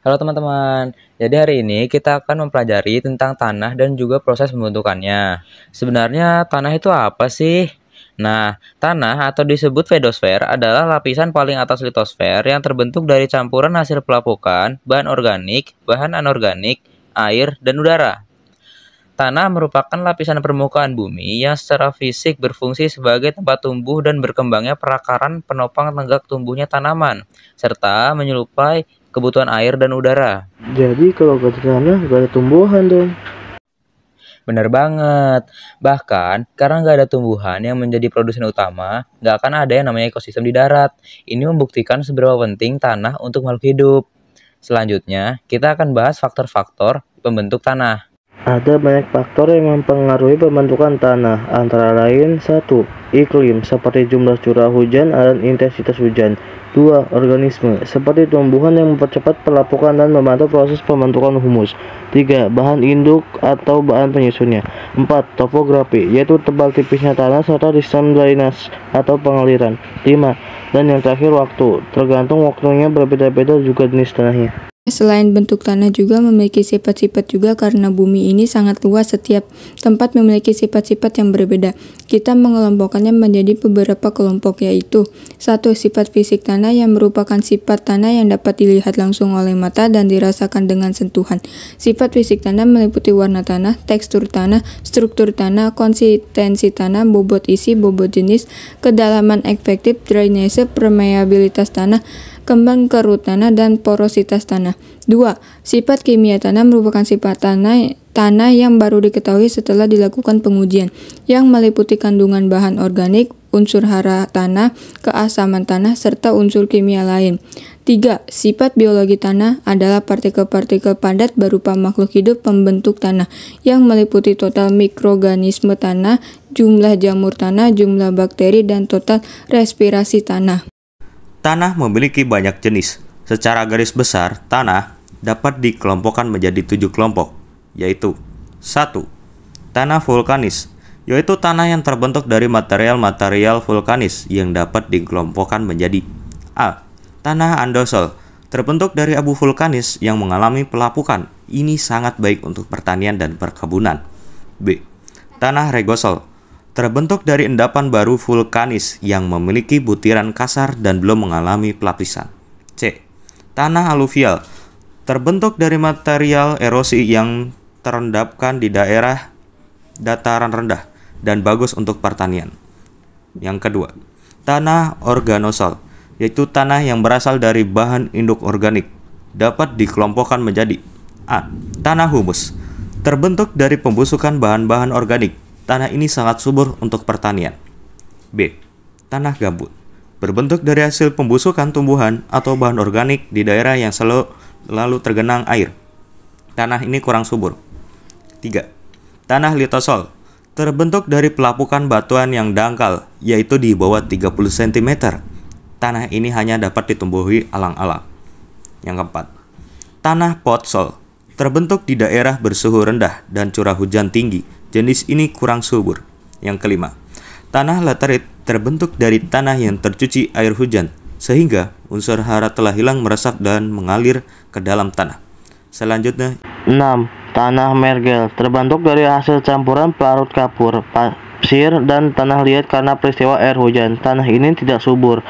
Halo teman-teman, jadi hari ini kita akan mempelajari tentang tanah dan juga proses pembentukannya. Sebenarnya tanah itu apa sih? Nah, tanah atau disebut fedosfer adalah lapisan paling atas litosfer yang terbentuk dari campuran hasil pelapukan, bahan organik, bahan anorganik, air, dan udara. Tanah merupakan lapisan permukaan bumi yang secara fisik berfungsi sebagai tempat tumbuh dan berkembangnya perakaran penopang tegak tumbuhnya tanaman, serta menyerupai kebutuhan air dan udara. Jadi kalau gak ada tanah, gak ada tumbuhan dong. Benar banget. Bahkan, karena nggak ada tumbuhan yang menjadi produsen utama, nggak akan ada yang namanya ekosistem di darat. Ini membuktikan seberapa penting tanah untuk makhluk hidup. Selanjutnya, kita akan bahas faktor-faktor pembentuk tanah. Ada banyak faktor yang mempengaruhi pembentukan tanah, antara lain 1. Iklim, seperti jumlah curah hujan dan intensitas hujan. 2. Organisme, seperti tumbuhan yang mempercepat pelapukan dan membantu proses pembentukan humus. 3. Bahan induk atau bahan penyusunnya. 4. Topografi, yaitu tebal tipisnya tanah serta sistem drainase atau pengaliran. 5. Dan yang terakhir waktu, tergantung waktunya berbeda-beda juga jenis tanahnya. Selain bentuk tanah juga memiliki sifat-sifat juga karena bumi ini sangat luas, setiap tempat memiliki sifat-sifat yang berbeda. Kita mengelompokkannya menjadi beberapa kelompok, yaitu 1. Sifat fisik tanah yang merupakan sifat tanah yang dapat dilihat langsung oleh mata dan dirasakan dengan sentuhan. Sifat fisik tanah meliputi warna tanah, tekstur tanah, struktur tanah, konsistensi tanah, bobot isi, bobot jenis, kedalaman efektif, drainase, permeabilitas tanah, kembang kerut tanah, dan porositas tanah. 2. Sifat kimia tanah merupakan sifat tanah yang baru diketahui setelah dilakukan pengujian, yang meliputi kandungan bahan organik, unsur hara tanah, keasaman tanah, serta unsur kimia lain. 3. Sifat biologi tanah adalah partikel-partikel padat berupa makhluk hidup pembentuk tanah, yang meliputi total mikroorganisme tanah, jumlah jamur tanah, jumlah bakteri, dan total respirasi tanah. Tanah memiliki banyak jenis. Secara garis besar, tanah dapat dikelompokkan menjadi 7 kelompok, yaitu 1. Tanah vulkanis, yaitu tanah yang terbentuk dari material-material vulkanis yang dapat dikelompokkan menjadi A. Tanah andosol, terbentuk dari abu vulkanis yang mengalami pelapukan. Ini sangat baik untuk pertanian dan perkebunan. B. Tanah regosol, terbentuk dari endapan baru vulkanis yang memiliki butiran kasar dan belum mengalami pelapisan. C. Tanah aluvial, terbentuk dari material erosi yang terendapkan di daerah dataran rendah dan bagus untuk pertanian. Yang kedua, tanah organosol, yaitu tanah yang berasal dari bahan induk organik, dapat dikelompokkan menjadi A. Tanah humus, terbentuk dari pembusukan bahan-bahan organik. Tanah ini sangat subur untuk pertanian. B. Tanah gambut, berbentuk dari hasil pembusukan tumbuhan atau bahan organik di daerah yang selalu tergenang air. Tanah ini kurang subur. 3. Tanah litosol, terbentuk dari pelapukan batuan yang dangkal, yaitu di bawah 30 cm. Tanah ini hanya dapat ditumbuhi alang-alang. Yang keempat, tanah potsol, terbentuk di daerah bersuhu rendah dan curah hujan tinggi. Jenis ini kurang subur. Yang kelima, tanah laterit, terbentuk dari tanah yang tercuci air hujan, sehingga unsur hara telah hilang meresap dan mengalir ke dalam tanah. Selanjutnya, 6. Tanah mergel, terbentuk dari hasil campuran pelarut kapur, pasir, dan tanah liat karena peristiwa air hujan. Tanah ini tidak subur.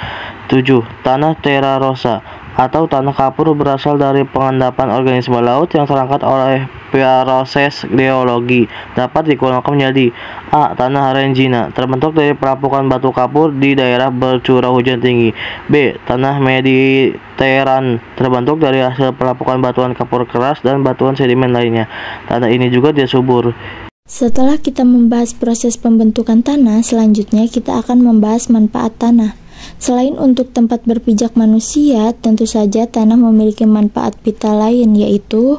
7. Tanah terra rosa, atau tanah kapur, berasal dari pengendapan organisme laut yang terangkat oleh proses geologi. Dapat dikelompokkan menjadi A. Tanah rengina, terbentuk dari pelapukan batu kapur di daerah bercurah hujan tinggi. B. Tanah mediteran, terbentuk dari hasil pelapukan batuan kapur keras dan batuan sedimen lainnya. Tanah ini juga tidak subur. Setelah kita membahas proses pembentukan tanah, selanjutnya kita akan membahas manfaat tanah. Selain untuk tempat berpijak manusia, tentu saja tanah memiliki manfaat vital lain, yaitu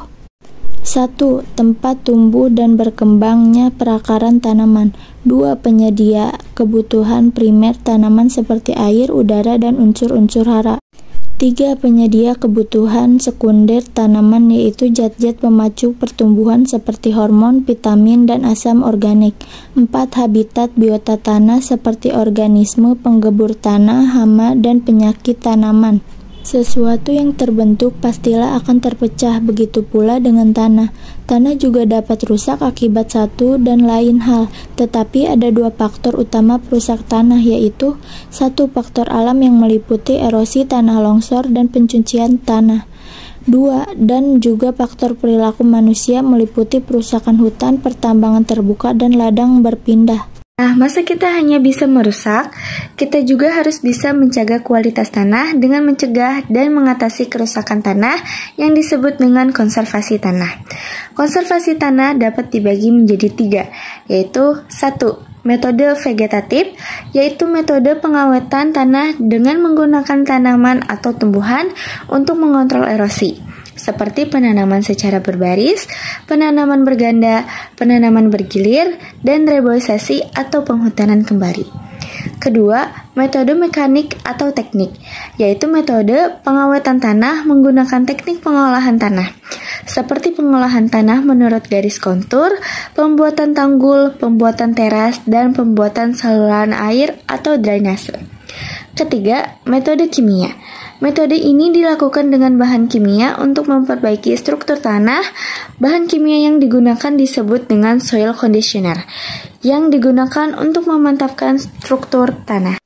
1. Tempat tumbuh dan berkembangnya perakaran tanaman. 2. Penyedia kebutuhan primer tanaman seperti air, udara, dan unsur-unsur hara. 3. Penyedia kebutuhan sekunder tanaman, yaitu zat-zat pemacu pertumbuhan seperti hormon, vitamin, dan asam organik. 4. Habitat biota tanah seperti organisme penggebur tanah, hama, dan penyakit tanaman. Sesuatu yang terbentuk pastilah akan terpecah, begitu pula dengan tanah. Tanah juga dapat rusak akibat satu dan lain hal, tetapi ada dua faktor utama perusak tanah, yaitu satu, faktor alam yang meliputi erosi tanah longsor dan pencucian tanah. Dua, dan juga faktor perilaku manusia meliputi perusakan hutan, pertambangan terbuka, dan ladang berpindah. Nah, masa kita hanya bisa merusak, kita juga harus bisa menjaga kualitas tanah dengan mencegah dan mengatasi kerusakan tanah yang disebut dengan konservasi tanah. Konservasi tanah dapat dibagi menjadi 3, yaitu 1. Metode vegetatif, yaitu metode pengawetan tanah dengan menggunakan tanaman atau tumbuhan untuk mengontrol erosi, seperti penanaman secara berbaris, penanaman berganda, penanaman bergilir, dan reboisasi atau penghutanan kembali. Kedua, metode mekanik atau teknik, yaitu metode pengawetan tanah menggunakan teknik pengolahan tanah, seperti pengolahan tanah menurut garis kontur, pembuatan tanggul, pembuatan teras, dan pembuatan saluran air atau drainase. Ketiga, metode kimia. Metode ini dilakukan dengan bahan kimia untuk memperbaiki struktur tanah. Bahan kimia yang digunakan disebut dengan soil conditioner, yang digunakan untuk memantapkan struktur tanah.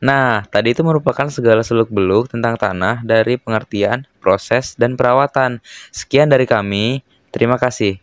Nah, tadi itu merupakan segala seluk-beluk tentang tanah dari pengertian, proses, dan perawatan. Sekian dari kami. Terima kasih.